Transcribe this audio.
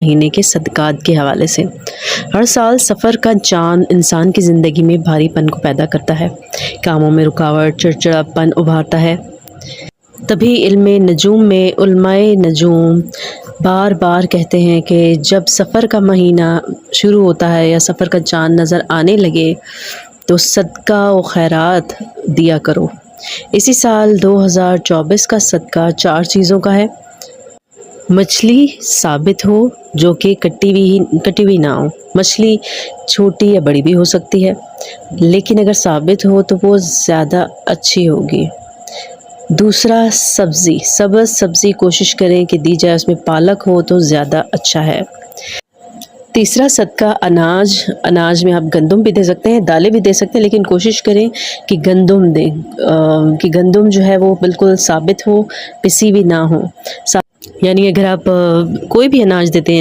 مہینے کے صدقات کے حوالے سے۔ ہر سال سفر کا چاند انسان کی زندگی میں بھاری پن کو پیدا کرتا ہے، کاموں میں رکاوٹ، چڑچڑاپن ابھارتا ہے۔ تبھی علم نجوم میں علماء نجوم بار بار کہتے ہیں کہ جب سفر کا مہینہ شروع ہوتا ہے یا سفر کا چاند نظر آنے لگے تو صدقہ و خیرات دیا کرو۔ اسی سال 2024 کا صدقہ 4 چیزوں کا ہے۔ مچھلی ثابت ہو جو کہ کٹی ہوئی نہ ہو۔ مچھلی چھوٹی یا بڑی بھی ہو سکتی ہے، لیکن اگر ثابت ہو تو وہ زیادہ اچھی ہوگی۔ دوسرا سبزی، سبز سبزی کوشش کریں کہ دی جائے، اس میں پالک ہو تو زیادہ اچھا ہے۔ تیسرا صدقہ اناج میں آپ گندم بھی دے سکتے ہیں، دالیں بھی دے سکتے ہیں، لیکن کوشش کریں کہ گندم دیں، کہ گندم جو ہے وہ بالکل ثابت ہو، پسی بھی نہ ہو۔ یعنی اگر آپ کوئی بھی اناج دیتے ہیں نا